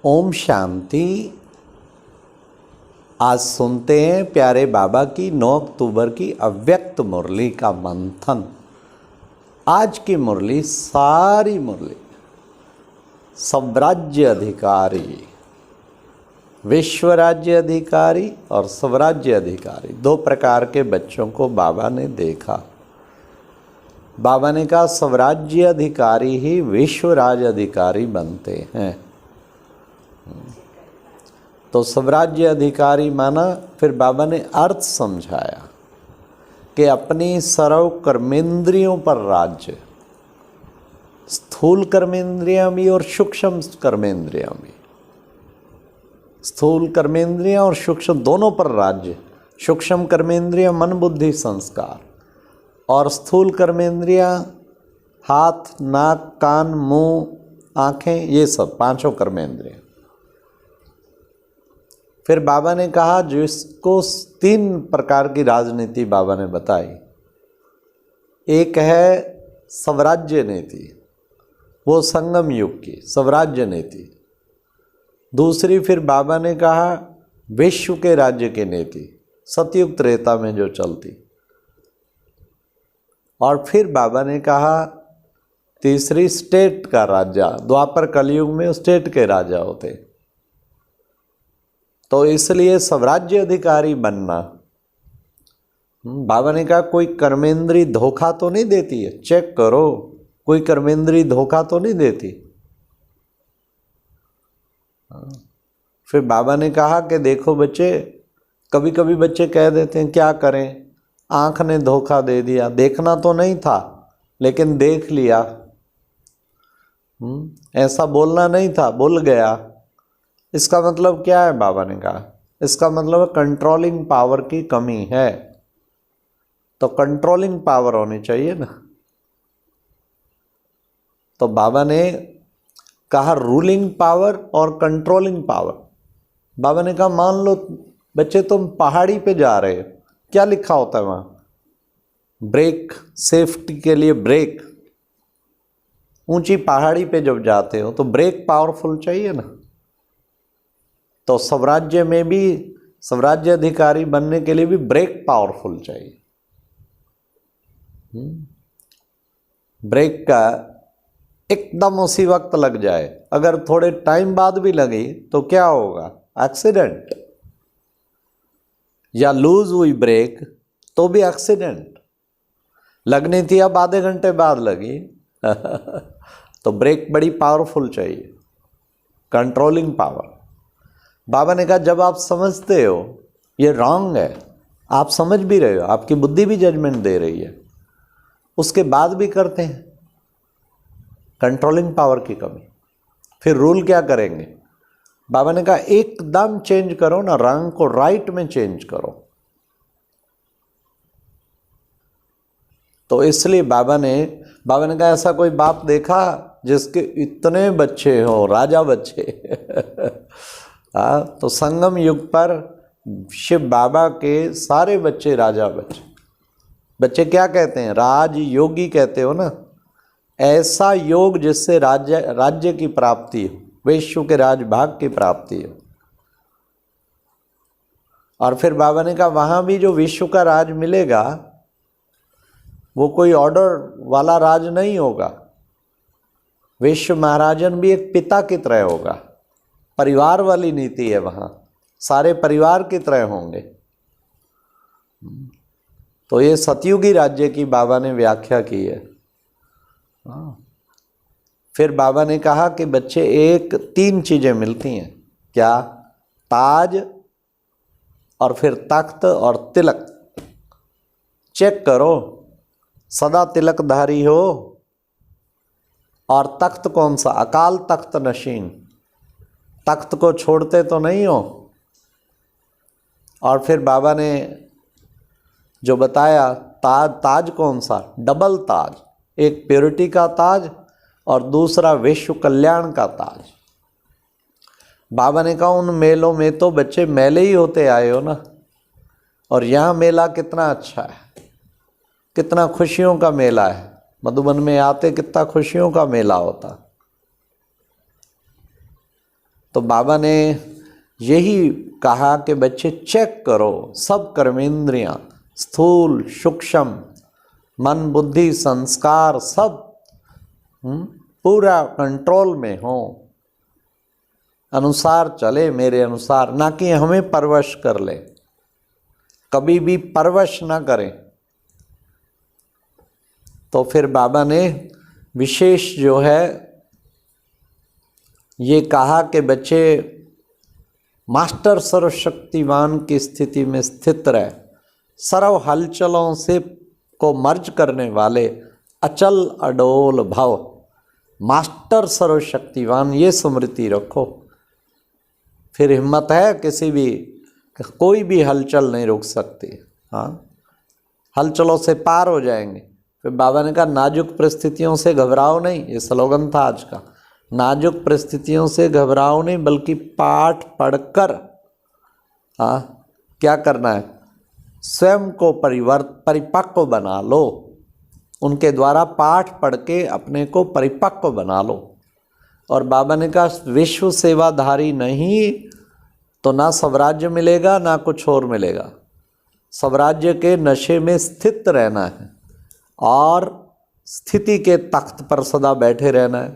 ओम शांति। आज सुनते हैं प्यारे बाबा की 9 अक्टूबर की अव्यक्त मुरली का मंथन। आज की मुरली सारी मुरली स्वराज्य अधिकारी, विश्व राज्य अधिकारी और स्वराज्य अधिकारी 2 प्रकार के बच्चों को बाबा ने देखा। बाबा ने कहा स्वराज्य अधिकारी ही विश्व राज्य अधिकारी बनते हैं। तो स्वराज्य अधिकारी माना, फिर बाबा ने अर्थ समझाया कि अपनी सर्व कर्मेंद्रियों पर राज्य, स्थूल कर्मेंद्रियां भी और सूक्ष्म कर्मेंद्रियां भी। स्थूल कर्मेंद्रियां और सूक्ष्म दोनों पर राज्य। सूक्ष्म कर्मेंद्रियां मन बुद्धि संस्कार और स्थूल कर्मेंद्रियां हाथ नाक कान मुंह आँखें, ये सब 5 कर्मेंद्रियां। फिर बाबा ने कहा जिसको 3 प्रकार की राजनीति बाबा ने बताई। एक है स्वराज्य नीति, वो संगम युग की स्वराज्य नीति। दूसरी फिर बाबा ने कहा विश्व के राज्य की नीति, सतयुग त्रेता में जो चलती। और फिर बाबा ने कहा तीसरी स्टेट का राजा, द्वापर कलयुग में स्टेट के राजा होते। तो इसलिए स्वराज्य अधिकारी बनना, बाबा ने कहा कोई कर्मेंद्री धोखा तो नहीं देती है, चेक करो, कोई कर्मेंद्री धोखा तो नहीं देती। फिर बाबा ने कहा कि देखो बच्चे, कभी कभी बच्चे कह देते हैं क्या करें, आंख ने धोखा दे दिया, देखना तो नहीं था लेकिन देख लिया, ऐसा बोलना नहीं था, बोल गया। इसका मतलब क्या है? बाबा ने कहा इसका मतलब कंट्रोलिंग पावर की कमी है। तो कंट्रोलिंग पावर होनी चाहिए ना। तो बाबा ने कहा रूलिंग पावर और कंट्रोलिंग पावर। बाबा ने कहा मान लो बच्चे तुम पहाड़ी पे जा रहे हो, क्या लिखा होता है वहां? ब्रेक, सेफ्टी के लिए ब्रेक। ऊंची पहाड़ी पे जब जाते हो तो ब्रेक पावरफुल चाहिए ना। तो स्वराज्य में भी, स्वराज्य अधिकारी बनने के लिए भी ब्रेक पावरफुल चाहिए। ब्रेक का एकदम उसी वक्त लग जाए, अगर थोड़े टाइम बाद भी लगी तो क्या होगा? एक्सीडेंट। या लूज हुई ब्रेक तो भी एक्सीडेंट। लगनी थी अब आधे घंटे बाद लगी तो ब्रेक बड़ी पावरफुल चाहिए, कंट्रोलिंग पावर। बाबा ने कहा जब आप समझते हो ये रॉन्ग है, आप समझ भी रहे हो, आपकी बुद्धि भी जजमेंट दे रही है, उसके बाद भी करते हैं, कंट्रोलिंग पावर की कमी। फिर रूल क्या करेंगे? बाबा ने कहा एकदम चेंज करो ना, रंग को राइट में चेंज करो। तो इसलिए बाबा ने कहा ऐसा कोई बाप देखा जिसके इतने बच्चे हो, राजा बच्चे तो संगम युग पर शिव बाबा के सारे बच्चे राजा बच्चे। बच्चे क्या कहते हैं? राज योगी कहते हो ना। ऐसा योग जिससे राज्य की प्राप्ति हो, विश्व के राजभाग की प्राप्ति हो। और फिर बाबा ने कहा वहां भी जो विश्व का राज मिलेगा वो कोई ऑर्डर वाला राज नहीं होगा। विश्व महाराजन भी एक पिता की तरह होगा, परिवार वाली नीति है वहां, सारे परिवार की तरह होंगे। तो ये सतयुगी राज्य की बाबा ने व्याख्या की है। फिर बाबा ने कहा कि बच्चे 3 चीजें मिलती हैं। क्या? ताज और फिर तख्त और तिलक। चेक करो, सदा तिलकधारी हो। और तख्त कौन सा? अकाल तख्त नशीन, तख्त को छोड़ते तो नहीं हो। और फिर बाबा ने जो बताया ताज कौन सा? डबल ताज, एक प्योरिटी का ताज और दूसरा विश्व कल्याण का ताज। बाबा ने कहा उन मेलों में तो बच्चे मेले ही होते आए हो ना, और यहाँ मेला कितना अच्छा है, कितना खुशियों का मेला है। मधुबन में आते कितना खुशियों का मेला होता। तो बाबा ने यही कहा कि बच्चे चेक करो, सब कर्मेंद्रियां, स्थूल सूक्ष्म, मन बुद्धि संस्कार सब पूरा कंट्रोल में हो, अनुसार चले मेरे अनुसार, ना कि हमें परवश कर ले, कभी भी परवश ना करें। तो फिर बाबा ने विशेष जो है ये कहा कि बच्चे मास्टर सर्वशक्तिवान की स्थिति में स्थित रहे, सर्व हलचलों से को मर्ज करने वाले अचल अडोल भव, मास्टर सर्वशक्तिवान, ये स्मृति रखो। फिर हिम्मत है किसी भी, कोई भी हलचल नहीं रोक सकती। हाँ, हलचलों से पार हो जाएंगे। फिर बाबा ने कहा नाजुक परिस्थितियों से घबराओ नहीं, ये स्लोगन था आज का, नाजुक परिस्थितियों से घबराओ नहीं, बल्कि पाठ पढ़कर क्या करना है, स्वयं को परिपक्व बना लो। उनके द्वारा पाठ पढ़ के अपने को परिपक्व बना लो। और बाबा ने कहा विश्व सेवाधारी नहीं तो ना स्वराज्य मिलेगा ना कुछ और मिलेगा। स्वराज्य के नशे में स्थित रहना है और स्थिति के तख्त पर सदा बैठे रहना है।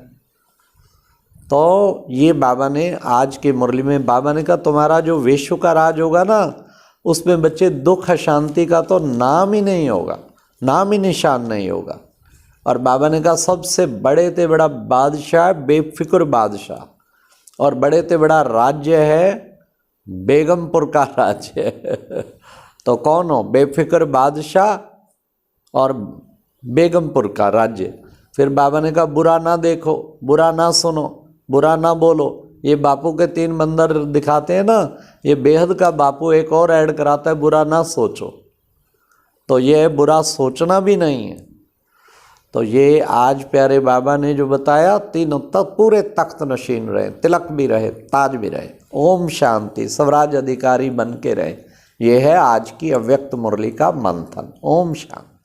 तो ये बाबा ने आज के मुरली में बाबा ने कहा तुम्हारा जो विश्व का राज होगा ना, उसमें बच्चे दुख अशांति का तो नाम ही नहीं होगा, नाम ही निशान नहीं होगा। और बाबा ने कहा सबसे बड़े ते बड़ा बादशाह बेफिक्र बादशाह, और बड़े ते बड़ा राज्य है बेगमपुर का राज्य। तो कौन हो, बेफिक्र बादशाह और बेगमपुर का राज्य। फिर बाबा ने कहा बुरा ना देखो, बुरा ना सुनो, बुरा ना बोलो। ये बापू के 3 मंदिर दिखाते हैं ना, ये बेहद का बापू एक और ऐड कराता है, बुरा ना सोचो। तो ये बुरा सोचना भी नहीं है। तो ये आज प्यारे बाबा ने जो बताया, तीनों तक पूरे तख्त नशीन रहे, तिलक भी रहे, ताज भी रहे, ओम शांति, स्वराज अधिकारी बन के रहे। ये है आज की अव्यक्त मुरली का मंथन। ओम शांति।